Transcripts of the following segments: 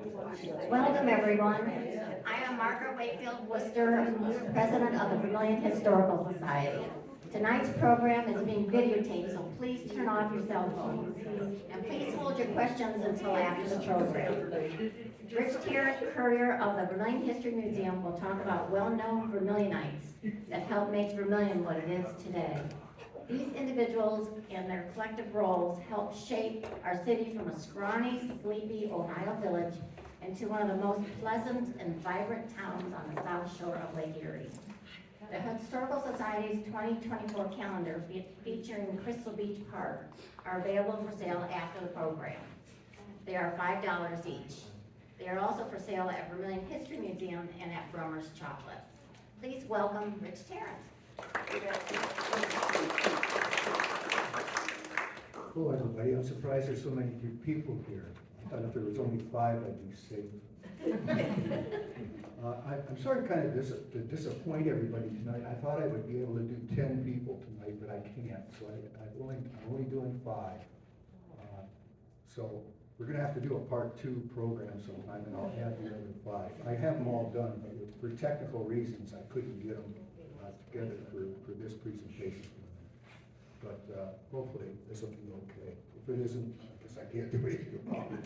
Welcome, everyone. I am Margaret Wakefield Worcester, President of the Vermilion Historical Society. Tonight's program is being videotaped, so please turn off your cell phones. And please hold your questions until after the program. Rich Tarrant, Curator of the Vermilion History Museum, will talk about well-known Vermilionites that helped make Vermilion what it is today. These individuals and their collective roles helped shape our city from a scrawny, sleepy Ohio village into one of the most pleasant and vibrant towns on the south shore of Lake Erie. The Historical Society's 2024 calendar featuring Crystal Beach Park are available for sale after the program. They are $5 each. They are also for sale at Vermilion History Museum and at Brummer's Chocolates. Please welcome Rich Tarrant. Hello, everybody. I'm surprised there's so many people here. I thought if there was only 5, I'd be safe. I'm sorry kind of to disappoint everybody tonight. I thought I would be able to do 10 people tonight, but I can't. So I'm only doing 5. So we're going to have to do a part 2 program sometime, and I'll add the other 5. I have them all done, but for technical reasons, I couldn't get them together for this presentation. But hopefully this will be okay. If it isn't, I guess I can't do anything about it.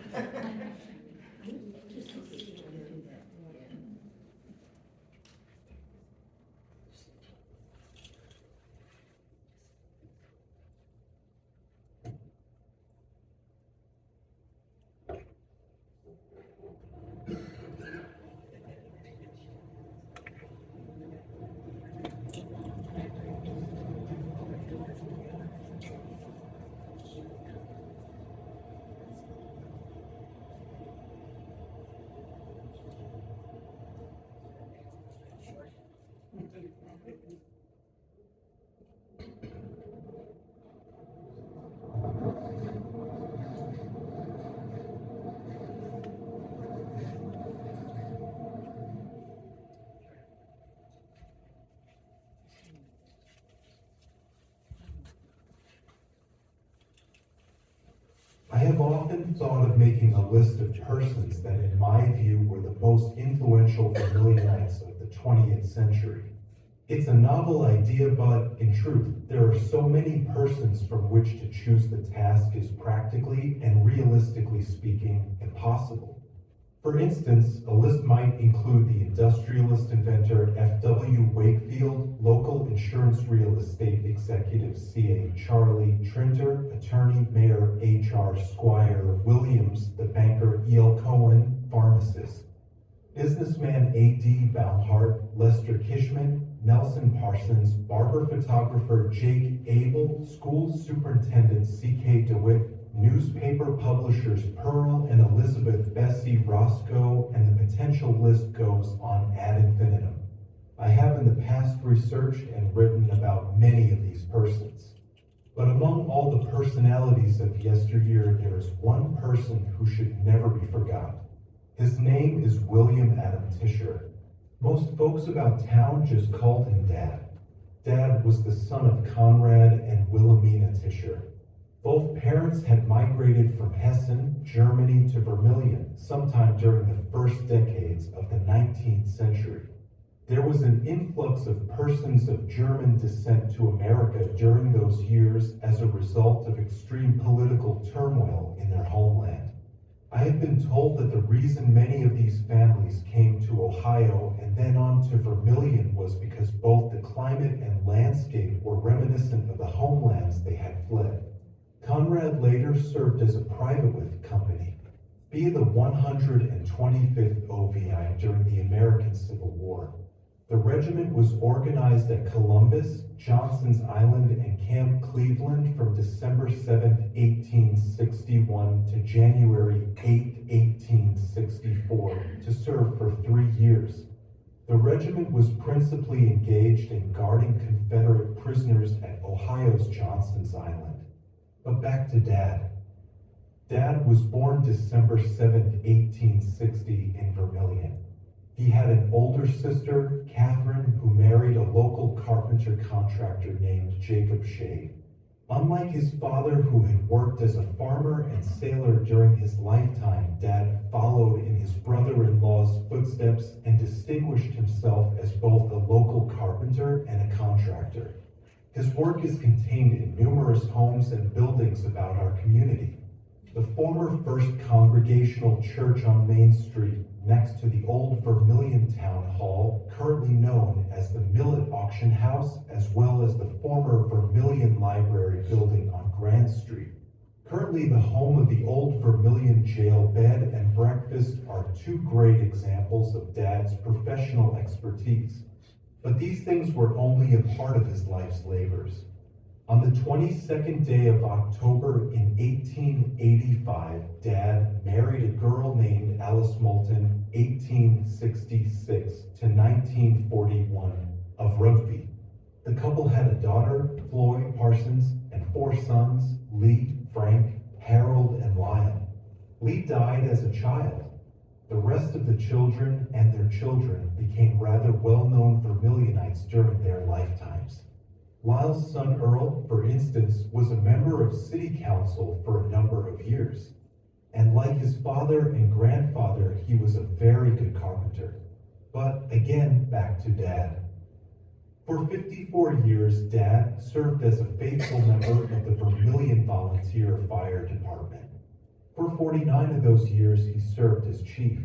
I have often thought of making a list of persons that in my view were the most influential Vermilionites of the 20th century. It's a novel idea, but in truth, there are so many persons from which to choose the task is practically and realistically speaking impossible. For instance, a list might include the industrialist inventor F.W. Wakefield, local insurance real estate executive C.A. Charlie, Trinter, attorney Mayor H.R. Squire, Williams, the banker E.L. Coen, pharmacist, businessman A.D. Baumhart, Lester Kishman, Nelson Parsons, barber photographer Jake Abel, school superintendent C.K. DeWitt, newspaper publishers Pearl and Elizabeth Bessie Roscoe, and the potential list goes on ad infinitum. I have in the past researched and written about many of these persons. But among all the personalities of yesteryear, there is one person who should never be forgot. His name is William Adam Tischer. Most folks about town just called him Dad. Dad was the son of Conrad and Wilhelmina Tischer. Both parents had migrated from Hessen, Germany to Vermilion sometime during the first decades of the 19th century. There was an influx of persons of German descent to America during those years as a result of extreme political turmoil in their homeland. I have been told that the reason many of these families came to Ohio and then on to Vermilion was because both the climate and landscape were reminiscent of the homelands they had fled. Conrad later served as a private with the company, be the 125th OVI during the American Civil War. The regiment was organized at Columbus, Johnson's Island, and Camp Cleveland from December 7, 1861 to January 8, 1864 to serve for 3 years. The regiment was principally engaged in guarding Confederate prisoners at Ohio's Johnson's Island. But back to Dad. Dad was born December 7, 1860 in Vermilion. He had an older sister, Catherine, who married a local carpenter contractor named Jacob Shade. Unlike his father, who had worked as a farmer and sailor during his lifetime, Dad followed in his brother-in-law's footsteps and distinguished himself as both a local carpenter and a contractor. His work is contained in numerous homes and buildings about our community. The former First Congregational Church on Main Street, next to the old Vermilion Town Hall, currently known as the Millet Auction House, as well as the former Vermilion Library building on Grand Street. Currently the home of the old Vermilion Jail bed and breakfast are two great examples of Dad's professional expertise. But these things were only a part of his life's labors. On the 22nd day of October in 1885, Dad married a girl named Alice Moulton, 1866 to 1941, of Rugby. The couple had a daughter, Floyd Parsons, and 4 sons, Lee, Frank, Harold, and Lyle. Lee died as a child. The rest of the children and their children became rather well-known Vermilionites during their lifetimes. Lyle's son Earl, for instance, was a member of city council for a number of years. And like his father and grandfather, he was a very good carpenter. But again, back to Dad. For 54 years, Dad served as a faithful member of the Vermilion Volunteer Fire Department. For 49 of those years, he served as chief.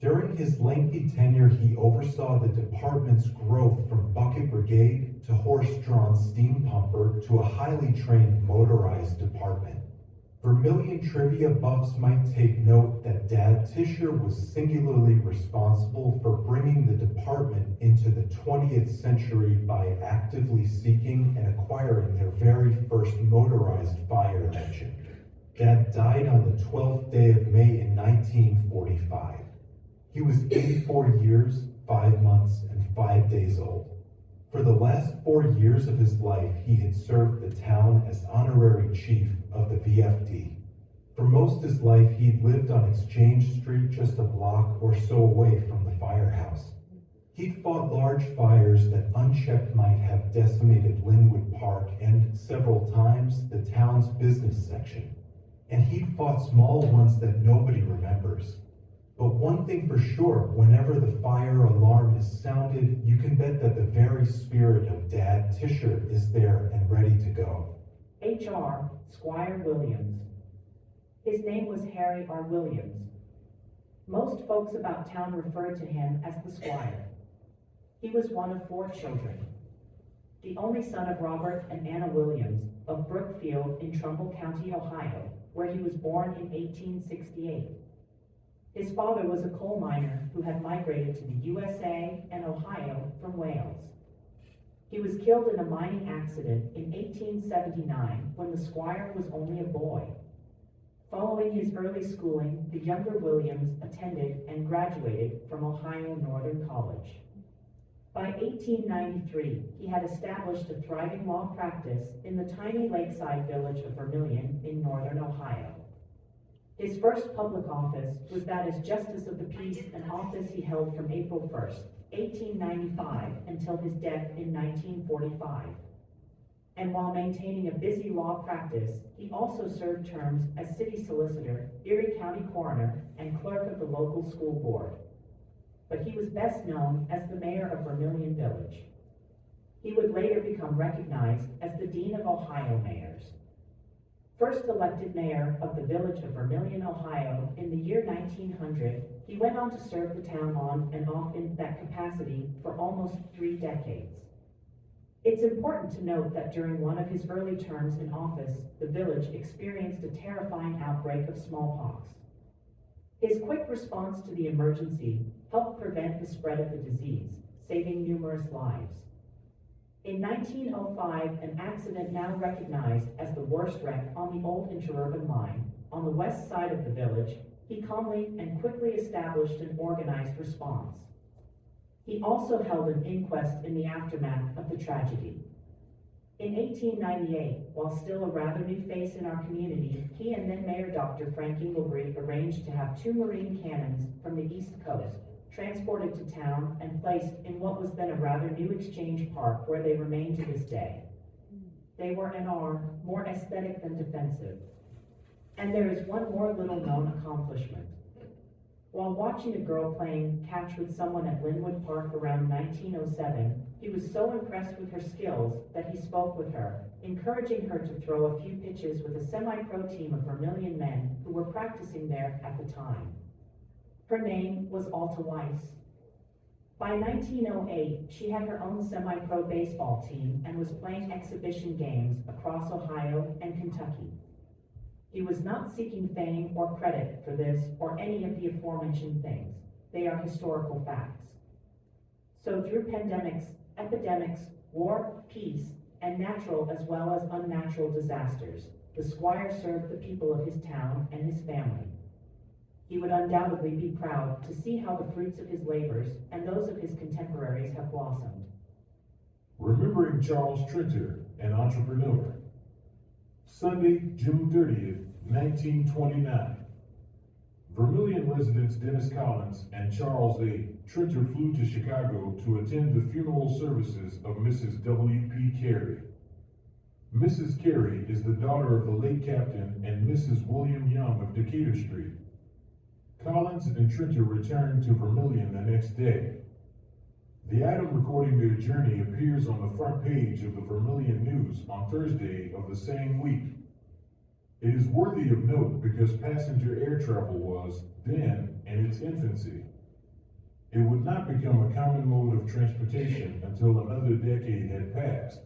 During his lengthy tenure, he oversaw the department's growth from bucket brigade to horse-drawn steam pumper to a highly trained motorized department. Vermilion trivia buffs might take note that Dad Tischer was singularly responsible for bringing the department into the 20th century by actively seeking and acquiring their very first motorized fire engine. Dad died on the 12th day of May in 1945. He was 84 years, 5 months, and 5 days old. For the last 4 years of his life, he had served the town as honorary chief of the VFD. For most of his life, he'd lived on Exchange Street, just a block or so away from the firehouse. He'd fought large fires that unchecked might have decimated Linwood Park and, several times, the town's business section. And he'd fought small ones that nobody remembers. But one thing for sure, whenever the fire alarm is sounded, you can bet that the very spirit of Dad Tischer is there and ready to go. H.R. Squire Williams. His name was Harry R. Williams. Most folks about town referred to him as the Squire. He was one of 4 children. The only son of Robert and Anna Williams of Brookfield in Trumbull County, Ohio, where he was born in 1868. His father was a coal miner who had migrated to the USA and Ohio from Wales. He was killed in a mining accident in 1879 when the Squire was only a boy. Following his early schooling, the younger Williams attended and graduated from Ohio Northern College. By 1893, he had established a thriving law practice in the tiny lakeside village of Vermilion in northern Ohio. His first public office was that as Justice of the Peace, an office he held from April 1st, 1895 until his death in 1945. And while maintaining a busy law practice, he also served terms as city solicitor, Erie County coroner, and clerk of the local school board. But he was best known as the mayor of Vermilion Village. He would later become recognized as the Dean of Ohio Mayors. First elected mayor of the village of Vermilion, Ohio, in the year 1900, he went on to serve the town on and off in that capacity for almost 3 decades. It's important to note that during one of his early terms in office, the village experienced a terrifying outbreak of smallpox. His quick response to the emergency helped prevent the spread of the disease, saving numerous lives. In 1905, an accident now recognized as the worst wreck on the old interurban line, on the west side of the village, he calmly and quickly established an organized response. He also held an inquest in the aftermath of the tragedy. In 1898, while still a rather new face in our community, he and then Mayor Dr. Frank Inglebree arranged to have 2 Marine cannons from the East Coast transported to town and placed in what was then a rather new exchange park where they remain to this day. They were and are more aesthetic than defensive. And there is one more little-known accomplishment. While watching a girl playing catch with someone at Linwood Park around 1907, he was so impressed with her skills that he spoke with her, encouraging her to throw a few pitches with a semi-pro team of Vermilion men who were practicing there at the time. Her name was Alta Weiss. By 1908, she had her own semi-pro baseball team and was playing exhibition games across Ohio and Kentucky. He was not seeking fame or credit for this or any of the aforementioned things. They are historical facts. So through pandemics, epidemics, war, peace, and natural as well as unnatural disasters, the squire served the people of his town and his family. He would undoubtedly be proud to see how the fruits of his labors and those of his contemporaries have blossomed. Remembering Charles Trinter, an entrepreneur. Sunday, June 30th, 1929. Vermilion residents Dennis Collins and Charles A. Trinter flew to Chicago to attend the funeral services of Mrs. W.P. Carey. Mrs. Carey is the daughter of the late captain and Mrs. William Young of Decatur Street. Collins and Trinter returned to Vermilion the next day. The item recording their journey appears on the front page of the Vermilion News on Thursday of the same week. It is worthy of note because passenger air travel was, then, in its infancy. It would not become a common mode of transportation until another decade had passed.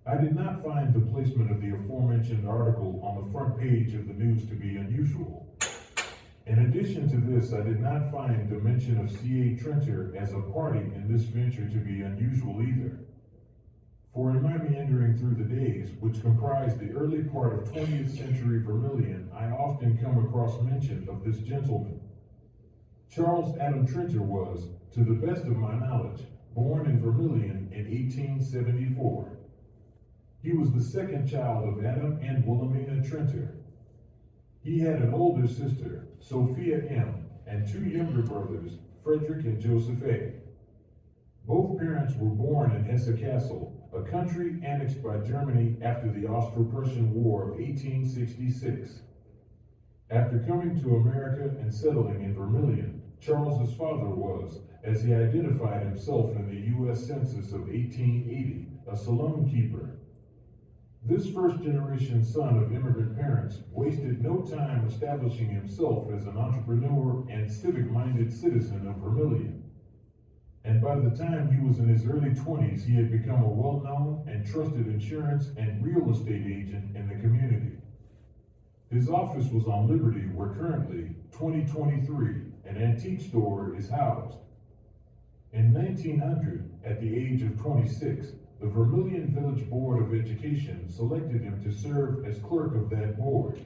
I did not find the placement of the aforementioned article on the front page of the news to be unusual. In addition to this, I did not find the mention of C.A. Trinter as a party in this venture to be unusual either. For in my meandering through the days, which comprise the early part of 20th century Vermilion, I often come across mention of this gentleman. Charles Adam Trinter was, to the best of my knowledge, born in Vermilion in 1874. He was the second child of Adam and Wilhelmina Trinter. He had an older sister, Sophia M., and two younger brothers, Frederick and Joseph A. Both parents were born in Hesse Castle, a country annexed by Germany after the Austro-Prussian War of 1866. After coming to America and settling in Vermilion, Charles's father was, as he identified himself in the U.S. Census of 1880, a saloon keeper. This first-generation son of immigrant parents wasted no time establishing himself as an entrepreneur and civic-minded citizen of Vermilion. And by the time he was in his early 20s, he had become a well-known and trusted insurance and real estate agent in the community. His office was on Liberty, where currently, 2023, an antique store is housed. In 1900, at the age of 26, the Vermilion Village Board of Education selected him to serve as clerk of that board.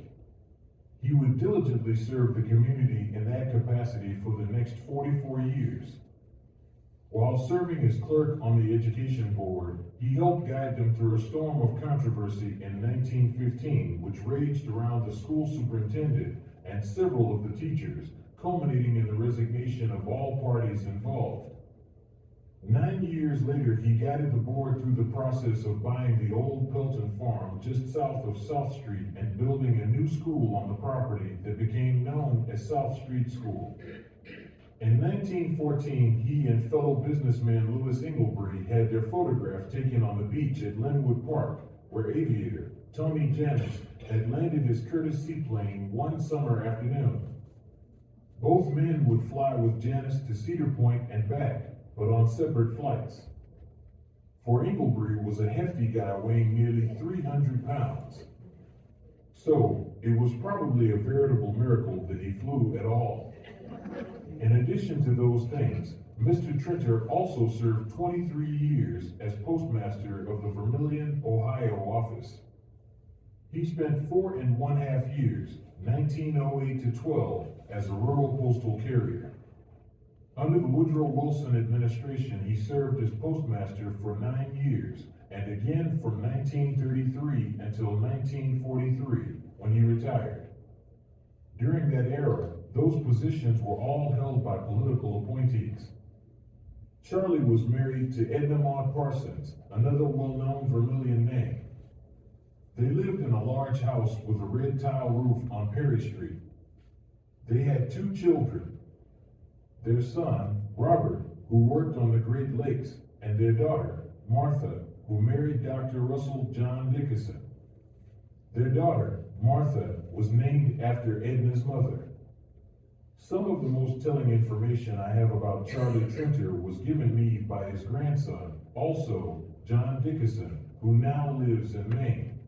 He would diligently serve the community in that capacity for the next 44 years. While serving as clerk on the education board, he helped guide them through a storm of controversy in 1915, which raged around the school superintendent and several of the teachers, culminating in the resignation of all parties involved. 9 years later, he guided the board through the process of buying the old Pelton farm just south of South Street and building a new school on the property that became known as South Street School. In 1914, he and fellow businessman Louis Inglebury had their photograph taken on the beach at Linwood Park, where aviator Tony Janis had landed his Curtiss seaplane one summer afternoon. Both men would fly with Janis to Cedar Point and back, but on separate flights. For Inglebury was a hefty guy weighing nearly 300 pounds. So it was probably a veritable miracle that he flew at all. In addition to those things, Mr. Trinter also served 23 years as postmaster of the Vermilion, Ohio office. He spent 4½ years, 1908 to 12, as a rural postal carrier. Under the Woodrow Wilson administration, he served as postmaster for 9 years, and again from 1933 until 1943, when he retired. During that era, those positions were all held by political appointees. Charlie was married to Edna Maud Parsons, another well-known Vermilion name. They lived in a large house with a red tile roof on Perry Street. They had 2 children, their son, Robert, who worked on the Great Lakes, and their daughter, Martha, who married Dr. Russell John Dickinson. Their daughter, Martha, was named after Edna's mother. Some of the most telling information I have about Charlie Trinter was given me by his grandson, also John Dickinson, who now lives in Maine.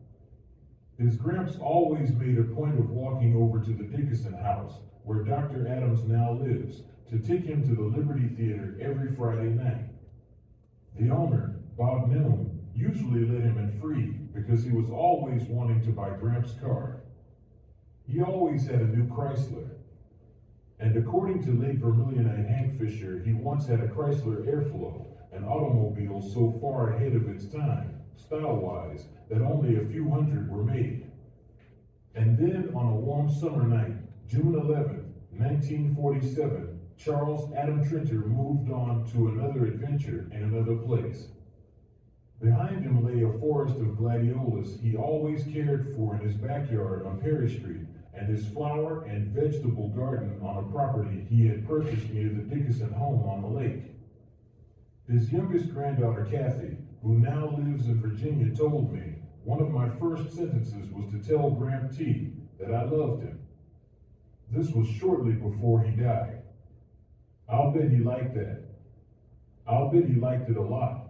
His gramps always made a point of walking over to the Dickinson house, where Dr. Adams now lives, to take him to the Liberty Theater every Friday night. The owner, Bob Newman, usually let him in free because he was always wanting to buy Gramps' car. He always had a new Chrysler. And according to late Vermilionite Hank Fischer, he once had a Chrysler Airflow, an automobile so far ahead of its time, style-wise, that only a few hundred were made. And then on a warm summer night, June 11, 1947, Charles Adam Trinter moved on to another adventure in another place. Behind him lay a forest of gladiolus he always cared for in his backyard on Perry Street, and his flower and vegetable garden on a property he had purchased near the Dickinson home on the lake. His youngest granddaughter, Kathy, who now lives in Virginia, told me one of my first sentences was to tell Gramp T that I loved him. This was shortly before he died. I'll bet he liked that. I'll bet he liked it a lot.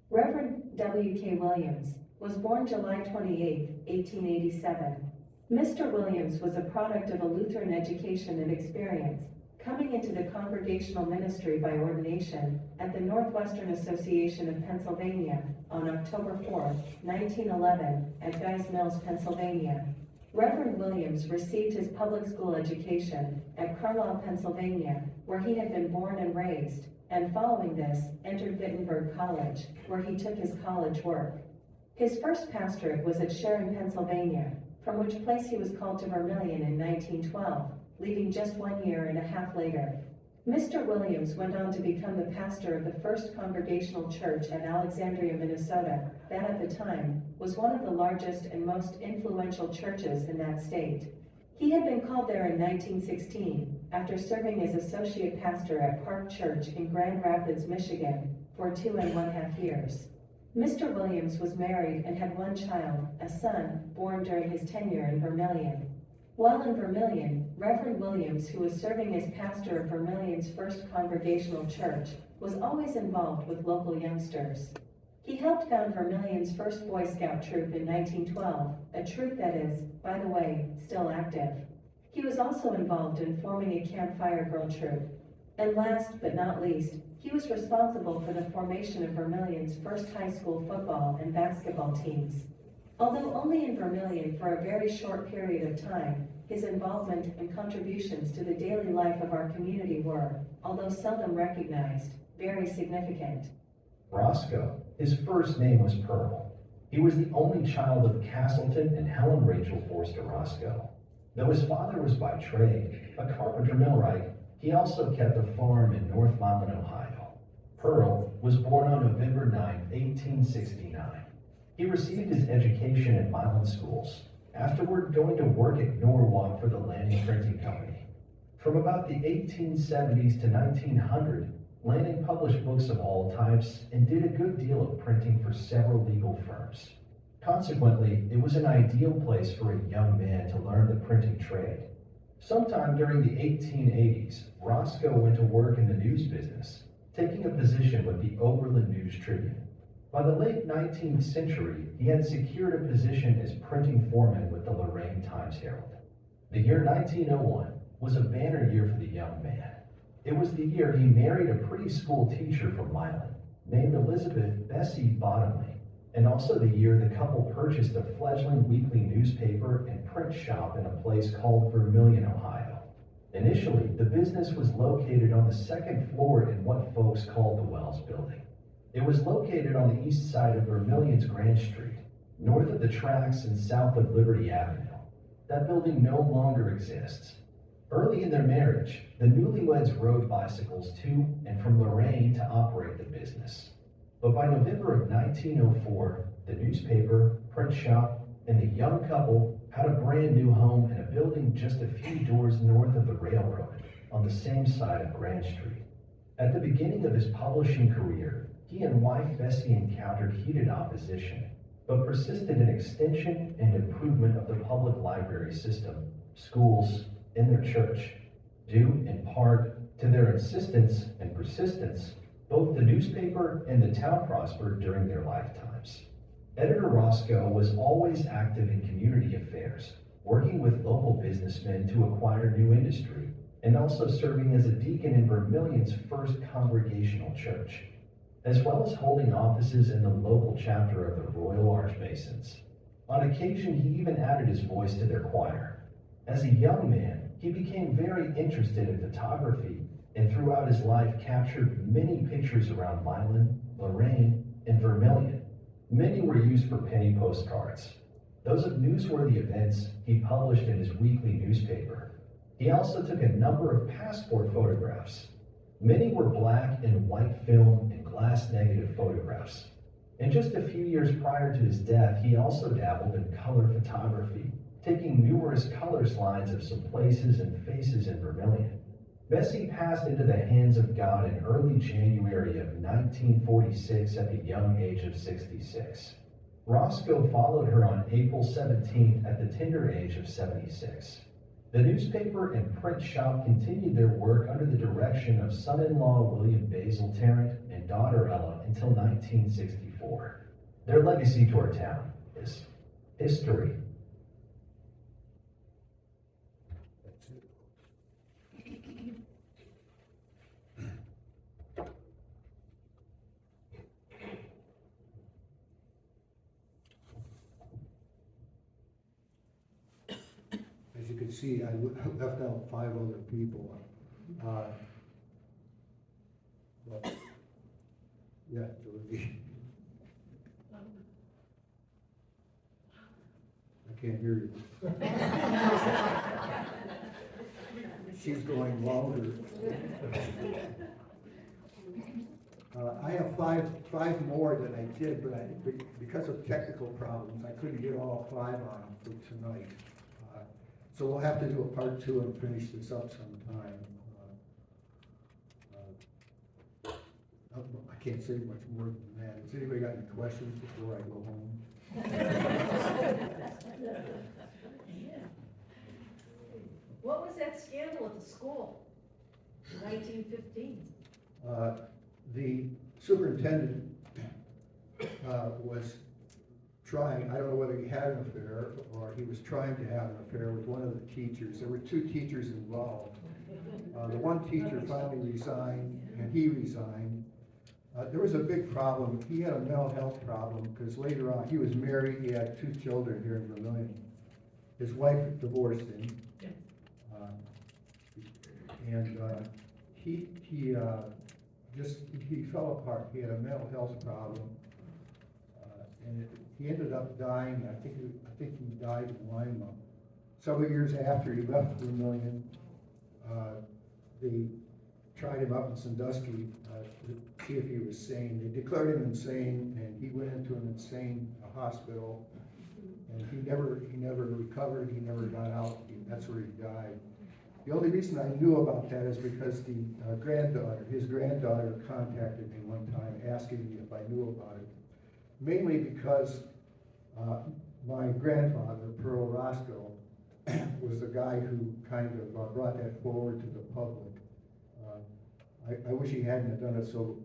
Reverend W.K. Williams was born July 28, 1887. Mr. Williams was a product of a Lutheran education and experience, coming into the congregational ministry by ordination at the Northwestern Association of Pennsylvania on October 4, 1911 at Guys Mills, Pennsylvania. Reverend Williams received his public school education at Carlisle, Pennsylvania, where he had been born and raised, and following this, entered Wittenberg College, where he took his college work. His first pastorate was at Sharon, Pennsylvania, from which place he was called to Vermilion in 1912, leaving just 1 year and a half later. Mr. Williams went on to become the pastor of the First Congregational Church at Alexandria, Minnesota, that at the time was one of the largest and most influential churches in that state. He had been called there in 1916 after serving as associate pastor at Park Church in Grand Rapids, Michigan for 2.5 years. Mr. Williams was married and had 1 child, a son, born during his tenure in Vermilion. While in Vermilion, Reverend Williams, who was serving as pastor of Vermilion's First Congregational Church, was always involved with local youngsters. He helped found Vermilion's first Boy Scout troop in 1912, a troop that is, by the way, still active. He was also involved in forming a Camp Fire Girl troop. And last but not least, he was responsible for the formation of Vermilion's first high school football and basketball teams. Although only in Vermilion for a very short period of time, his involvement and contributions to the daily life of our community were, although seldom recognized, very significant. Roscoe, his first name was Pearl. He was the only child of Castleton and Helen Rachel Forster Roscoe. Though his father was by trade a carpenter millwright, he also kept a farm in North Milan, Ohio. Pearl was born on November 9, 1869. He received his education at Milan schools, afterward going to work at Norwalk for the Lanning Printing Company. From about the 1870s to 1900, Lanning published books of all types and did a good deal of printing for several legal firms. Consequently, it was an ideal place for a young man to learn the printing trade. Sometime during the 1880s, Roscoe went to work in the news business, taking a position with the Oberlin News Tribune. By the late 19th century, he had secured a position as printing foreman with the Lorraine Times-Herald. The year 1901 was a banner year for the young man. It was the year he married a pretty school teacher from Milan, named Elizabeth Bessie Bottomley, and also the year the couple purchased a fledgling weekly newspaper and print shop in a place called Vermillion, Ohio. Initially, the business was located on the second floor in what folks called the Wells Building. It was located on the east side of Vermillion's Grand Street, north of the tracks and south of Liberty Avenue. That building no longer exists. Early in their marriage, the newlyweds rode bicycles to and from Lorraine to operate the business. But by November of 1904, the newspaper, print shop, and the young couple had a brand new home in a building just a few doors north of the railroad on the same side of Grand Street. At the beginning of his publishing career, he and wife Bessie encountered heated opposition, but persisted in extension and improvement of the public library system, schools, and their church. Due in part to their insistence and persistence, both the newspaper and the town prospered during their lifetimes. Editor Roscoe was always active in community affairs, working with local businessmen to acquire new industry, and also serving as a deacon in Vermillion's first congregational church, as well as holding offices in the local chapter of the Royal Archmasons. On occasion, he even added his voice to their choir. As a young man, he became very interested in photography, and throughout his life captured many pictures around Milan, Lorraine, and Vermilion. Many were used for penny postcards. Those of newsworthy events he published in his weekly newspaper. He also took a number of passport photographs. Many were black and white film and glass negative photographs. And just a few years prior to his death, he also dabbled in color photography, taking numerous color slides of some places and faces in Vermilion. Bessie passed into the hands of God in early January of 1946 at the young age of 66. Roscoe followed her on April 17th at the tender age of 76. The newspaper and print shop continued their work under the direction of son-in-law William Basil Tarrant and daughter Ella until 1964. Their legacy to our town is history. As you can see, I left out 5 other people. But, yeah, Dorothy. I can't hear you. She's going louder. I have five more than I did, but because of technical problems, I couldn't get all 5 on for tonight. So we'll have to do a part 2 and finish this up sometime. I can't say much more than that. Has anybody got any questions before I go home? What was that scandal at the school in 1915? The superintendent was trying, I don't know whether he had an affair or he was trying to have an affair with one of the teachers. There were 2 teachers involved. The one teacher finally resigned, and he resigned. There was a big problem. He had a mental health problem because later on, he was married, he had 2 children here in Vermilion. His wife divorced him. He fell apart. He had a mental health problem. He ended up dying. I think he died in Lima. Several years after he left Vermilion, they tried him up in Sandusky to see if he was sane. They declared him insane, and he went into an insane hospital. And he never recovered. He never got out. That's where he died. The only reason I knew about that is because his granddaughter contacted me one time asking me if I knew about it. Mainly because my grandfather, Pearl Roscoe, was the guy who kind of brought that forward to the public. I wish he hadn't done it so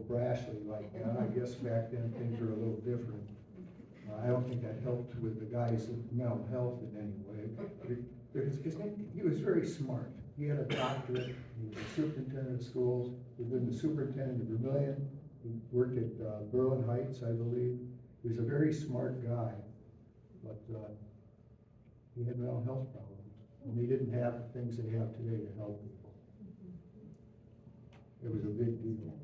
brashly like that. I guess back then things were a little different. I don't think that helped with the guy's mental health in any way. He was very smart. He had a doctorate. He was a superintendent of schools. He'd been the superintendent of Vermilion. He worked at Berlin Heights, I believe. He was a very smart guy, but he had mental health problems. And they didn't have the things they have today to help people. It was a big deal.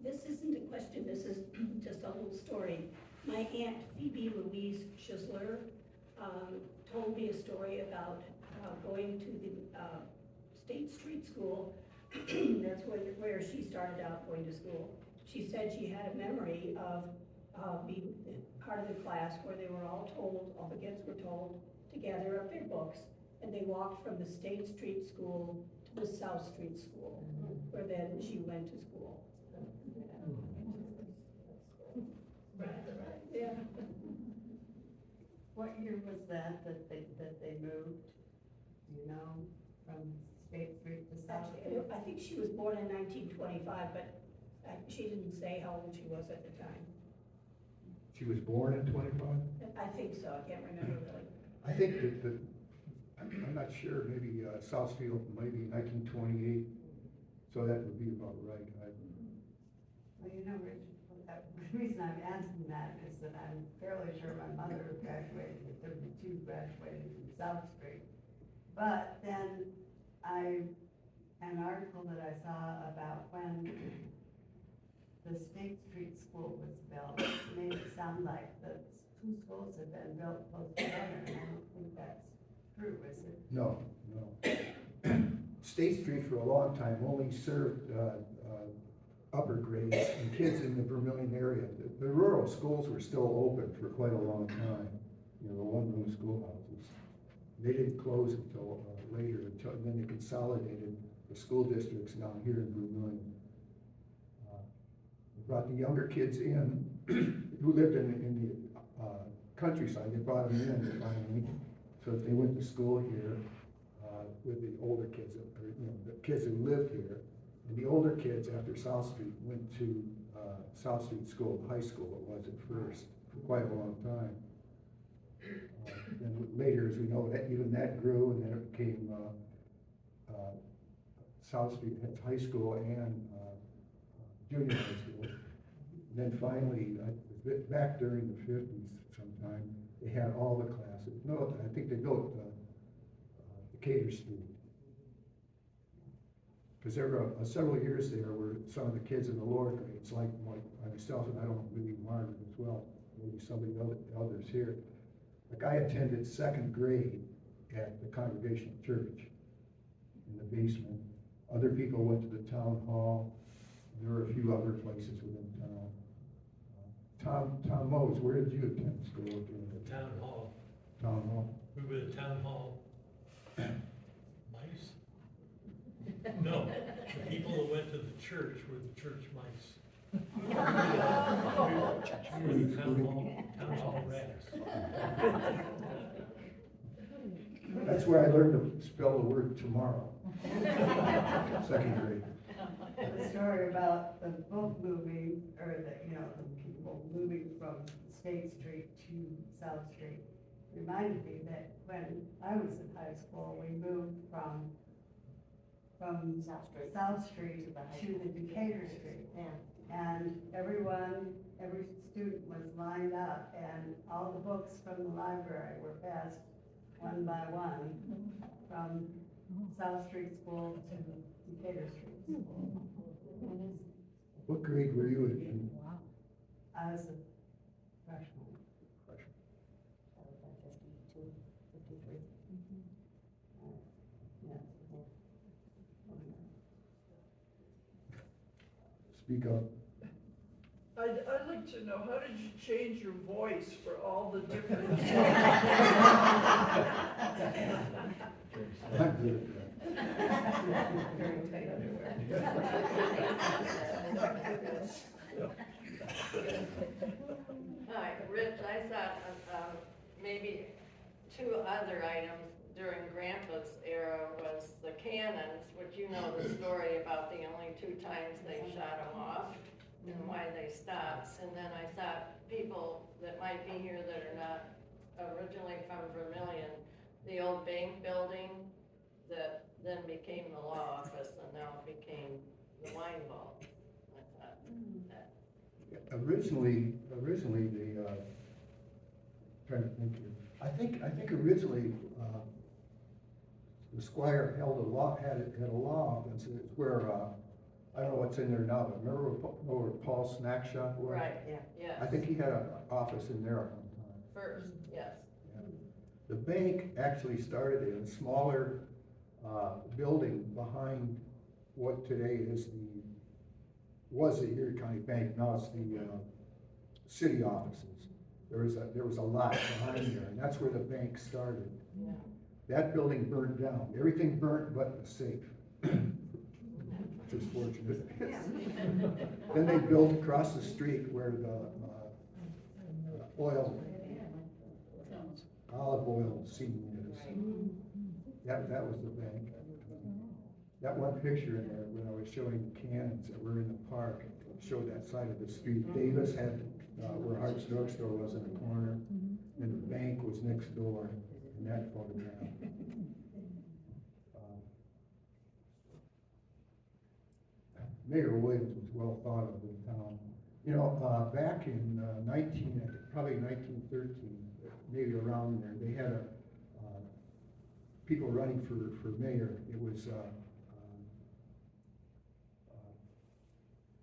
This isn't a question, this is just a little story. My Aunt Phoebe Louise Schisler told me a story about going to the State Street School. That's where she started out going to school. she said she had a memory of being part of the class where they were all told, all the kids were told to gather up their books, and they walked from the State Street School to the South Street School, where then she went to school. Yeah. What year was that they moved? Do you know, from State Street to South Street? I think she was born in 1925, but she didn't say how old she was at the time. She was born in 25? I think so, I can't remember really. I think that I'm not sure, maybe Southfield, maybe 1928, so that would be about right. Well, you know, Rich, the reason I'm asking that is that I'm fairly sure my mother graduated at 32, graduated from South Street. But then an article that I saw about when the State Street School was built made it sound like the two schools had been built close together, and I don't think that's true, is it? No. State Street for a long time only served upper grades and kids in the Vermilion area. The rural schools were still open for quite a long time, you know, the one-room schoolhouses. They didn't close until later, and then they consolidated the school districts down here in Vermilion. They brought the younger kids in who lived in the countryside. They brought them in finally, so that they went to school here with the older kids, or you know, the kids who lived here. And the older kids after South Street went to South Street School, high school it was at first, for quite a long time. Then later, as we know, that even that grew, and then it became South Street had high school and junior high school. And then finally, back during the 50s sometime, they had all the classes. No, I think they built Decatur Street. Because there were several years there where some of the kids in the lower grades, like myself, and I don't know, maybe Margaret as well, maybe somebody others here. Like I attended second grade at the Congregational Church in the basement. Other people went to the town hall. There were a few other places within town. Tom Mose, where did you attend school? The town hall. Town hall. We were the town hall mice? No, the people that went to the church were the church mice. We were the town hall rats. That's where I learned to spell the word tomorrow. Second grade. The story about the book moving, or the people moving from State Street to South Street reminded me that when I was in high school, we moved from South Street to the Decatur Street. Yeah. And every student was lined up, and all the books from the library were passed one by one from South Street School to Decatur Street School. What grade were you in? I was a freshman. Speak up. I'd like to know, how did you change your voice for all the different? I'm good at that. Very tight underwear. Hi, Rich, I thought maybe two other items during Grandpa's era was the cannons, which you know the story about the only 2 times they shot them off and why they stopped. And then I thought people that might be here that are not originally from Vermilion, the old bank building that then became the law office and now became the wine vault. I thought that. Originally they, trying to think here. I think originally, the Squire had a law office where, I don't know what's in there now, but remember where Paul's snack shop was? Right, yeah. I think he had an office in there at one time. First, yes. Yeah. The bank actually started in a smaller building behind what today is the was the Erie County Bank, now it's the, city offices. There was a lot behind there, and that's where the bank started. Yeah. That building burned down, everything burnt but the safe, which is fortunate. Then they built across the street where the, olive oil scene is. That was the bank. That one picture in there, when I was showing the cannons that were in the park, showed that side of the street. Davis had, where Hart's drugstore was in the corner, and the bank was next door in that photograph. Mayor Williams was well thought of in town. You know, back in probably 1913, maybe around there, they had people running for mayor. It was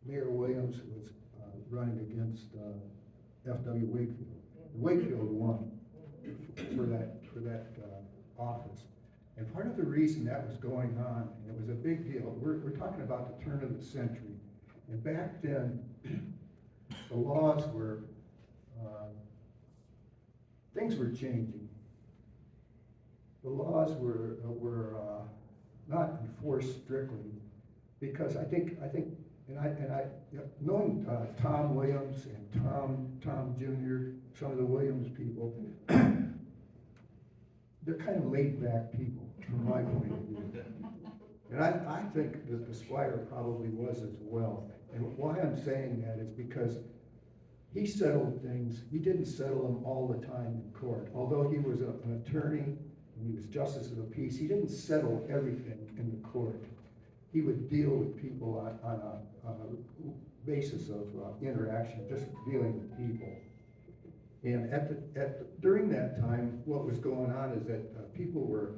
Mayor Williams was running against F.W. Wakefield. Wakefield won for that office. And part of the reason that was going on, and it was a big deal, we're talking about the turn of the century. And back then, the laws were, things were changing. The laws were not enforced strictly, because I think, knowing Tom Williams and Tom Jr., some of the Williams people, they're kind of laid-back people, from my point of view. And I think that the Squire probably was as well. And why I'm saying that is because he settled things. He didn't settle them all the time in court. Although he was an attorney and he was justice of the peace, he didn't settle everything in the court. He would deal with people on a basis of interaction, just dealing with people. And during that time, what was going on is that people were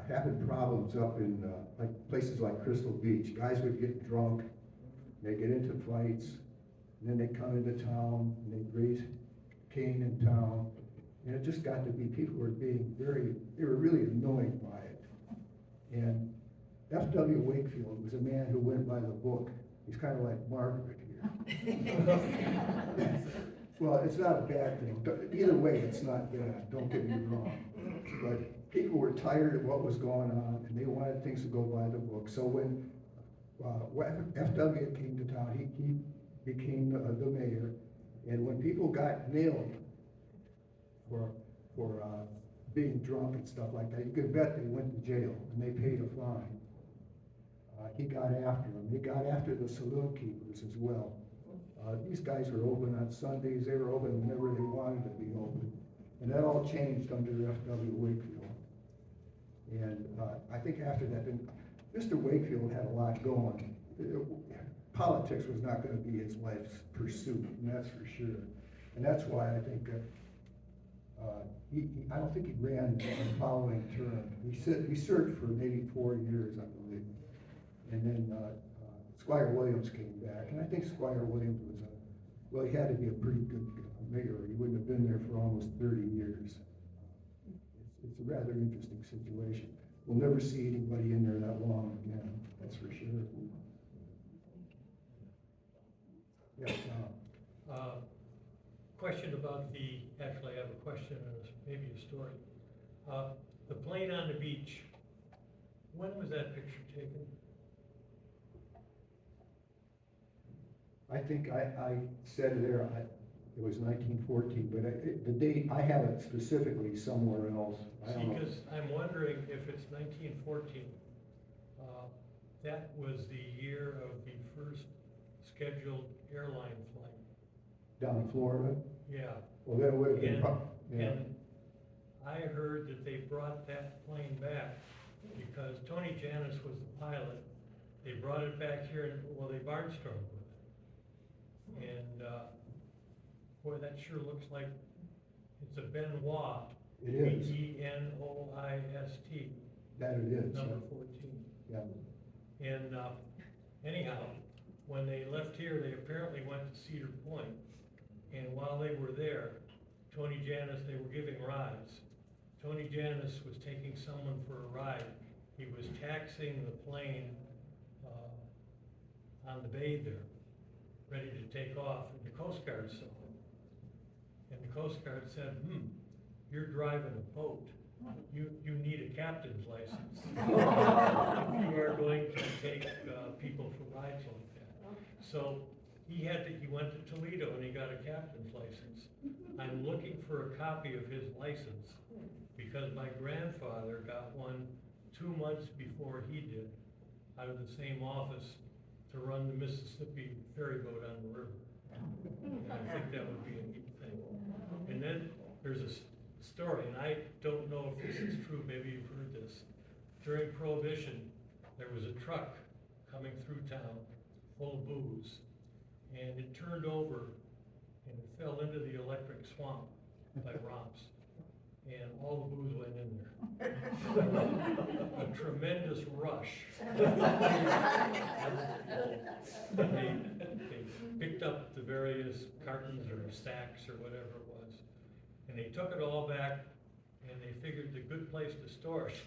having problems up in like places like Crystal Beach. Guys would get drunk, they get into fights, and then they come into town and they'd raise Cain in town. And it just got to be, people were being they were really annoyed by it. And F.W. Wakefield was a man who went by the book. He's kind of like Margaret here. Well, it's not a bad thing. Either way, it's not bad, don't get me wrong. But people were tired of what was going on, and they wanted things to go by the book. So when F.W. came to town, he became the mayor, and when people got nailed for being drunk and stuff like that, you could bet they went to jail, and they paid a fine. He got after them. He got after the saloon keepers as well. These guys were open on Sundays. They were open whenever they wanted to be open. And that all changed under F.W. Wakefield. And I think after that, Mr. Wakefield had a lot going. Politics was not going to be his life's pursuit, and that's for sure. And that's why I think I don't think he ran the following term. He served for maybe 4 years, I believe. And then Squire Williams came back, and I think Squire Williams was he had to be a pretty good mayor. He wouldn't have been there for almost 30 years. It's a rather interesting situation. We'll never see anybody in there that long again, that's for sure. Yes, Question about actually I have a question and maybe a story. The plane on the beach, when was that picture taken? I think I said there, it was 1914, but the date, I have it specifically somewhere else. I don't know. Because I'm wondering if it's 1914. That was the year of the first scheduled airline flight. Down in Florida? Yeah. Well, that would have been, And I heard that they brought that plane back because Tony Janis was the pilot. They brought it back here and, well, they barnstormed with it. And, boy, that sure looks like it's a Benoist. It is. B-E-N-O-I-S-T. That it is. Number 14. Yeah. And anyhow, when they left here, they apparently went to Cedar Point. And while they were there, Tony Janis, they were giving rides. Tony Janis was taking someone for a ride. He was taxiing the plane on the bay there, ready to take off, and the Coast Guard saw him. And the Coast Guard said, you're driving a boat. You need a captain's license if you are going to take people for rides like that. So he went to Toledo and he got a captain's license. I'm looking for a copy of his license because my grandfather got one 2 months before he did out of the same office to run the Mississippi ferry boat on the river. And I think that would be a neat thing. And then there's a story, and I don't know if this is true, maybe you've heard this. During Prohibition, there was a truck coming through town full of booze, and it turned over and it fell into the electric swamp by Romps, and all the booze went in there. A tremendous rush. They picked up the various cartons or sacks or whatever it was, and they took it all back, and they figured the good place to store it,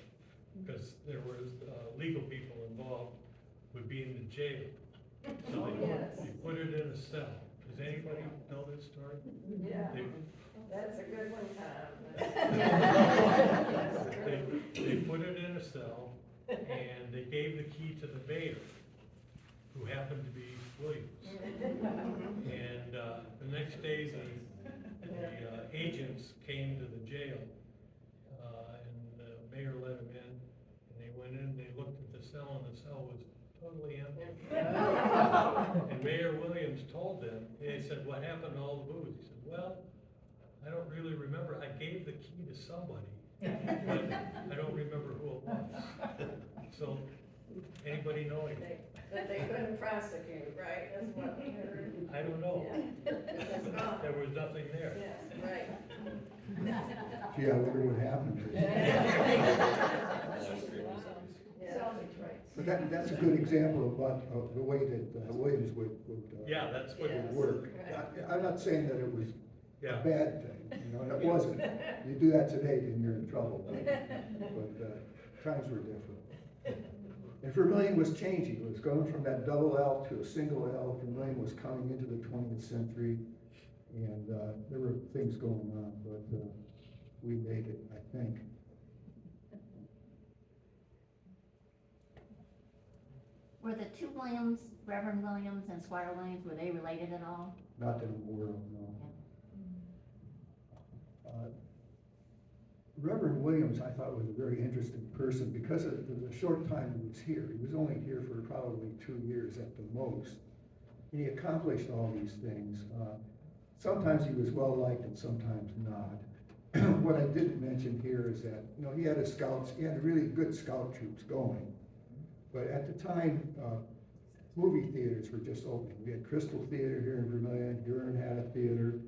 because there was legal people involved, would be in the jail. So they put it in a cell. Does anybody know this story? Yeah, that's a good one, Tom. They put it in a cell, and they gave the key to the mayor, who happened to be Williams. And the next day, the agents came to the jail, and the mayor let them in, and they went in, they looked at the cell, and the cell was totally empty. And Mayor Williams told them, they said, what happened to all the booze? He said, well, I don't really remember. I gave the key to somebody, but I don't remember who it was. So, anybody know anything? That they couldn't prosecute, right? That's what we heard. I don't know. Yeah. There was nothing there. Yes, right. Gee, I wonder what happened. But that's a good example of the way that Williams would Yeah, that's what would work. I'm not saying that it was a Yeah. bad thing, and it wasn't. You do that today and you're in trouble, but times were different. And Vermilion was changing. It was going from that double L to a single L. Vermilion was coming into the 20th century, and there were things going on, but we made it, I think. Were the two Williams, Reverend Williams and Squire Williams, were they related at all? Not that I'm aware of, no. Reverend Williams, I thought, was a very interesting person because of the short time he was here. He was only here for probably 2 years at the most. And he accomplished all these things. Sometimes he was well liked and sometimes not. What I didn't mention here is that, he had his scouts, he had really good scout troops going. But at the time, movie theaters were just opening. We had Crystal Theater here in Vermilion, Huron had a theater,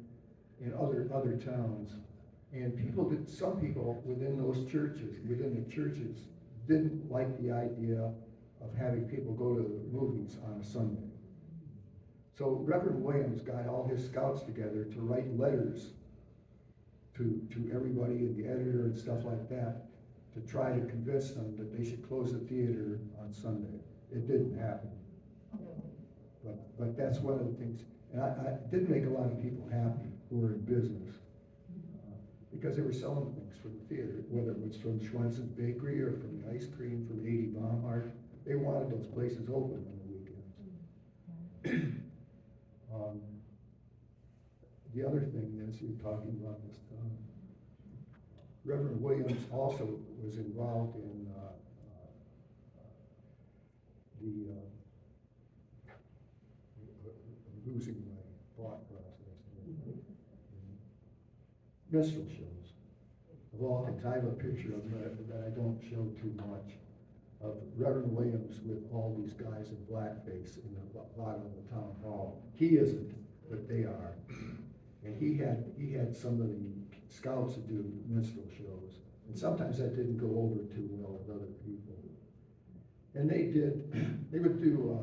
in other towns. And some people within the churches, didn't like the idea of having people go to the movies on a Sunday. So Reverend Williams got all his scouts together to write letters to everybody and the editor and stuff like that, to try to convince them that they should close the theater on Sunday. It didn't happen. But that's one of the things, and I didn't make a lot of people happy who were in business, because they were selling things for the theater, whether it was from Schwenson's Bakery or from the ice cream from 80 Baumhart. They wanted those places open on the weekends. The other thing is, you're talking about this, Reverend Williams also was involved in losing my thought process. Minstrel shows of all things. I have a picture of that I don't show too much, of Reverend Williams with all these guys in blackface in the bottom of the town hall. He isn't, but they are. And he had some of the scouts that do minstrel shows, and sometimes that didn't go over too well with other people. And they would do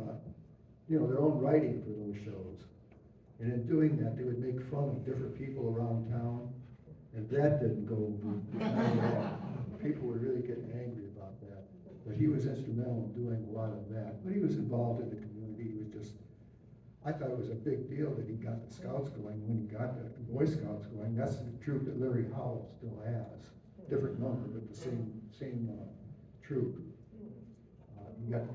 their own writing for those shows, and in doing that, they would make fun of different people around town, and that didn't go over very well. People were really getting angry about that, but he was instrumental in doing a lot of that. But he was involved in the community. He was just I thought it was a big deal that he got the Scouts going when he got the Boy Scouts going. That's the troop that Larry Howell still has. Different number, but the same troop. You got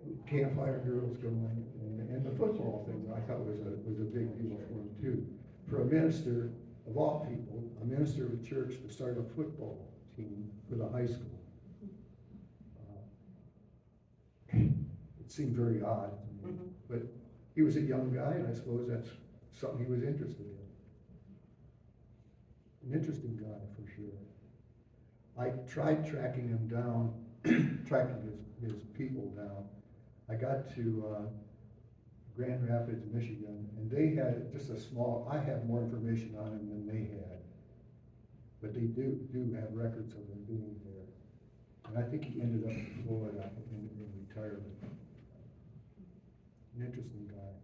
the campfire girls going, and the football thing, I thought was a big deal for him too. For a minister, of all people, a minister of a church to start a football team for the high school. It seemed very odd to me, but he was a young guy, and I suppose that's something he was interested in. An interesting guy, for sure. I tried tracking him down, tracking his people down. I got to Grand Rapids, Michigan, and they had just a small, I have more information on him than they had. But they do have records of him being there. And I think he ended up in Florida in retirement. An interesting guy.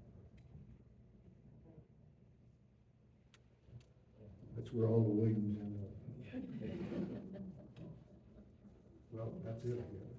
That's where all the Williams end up. Well, that's it, I guess.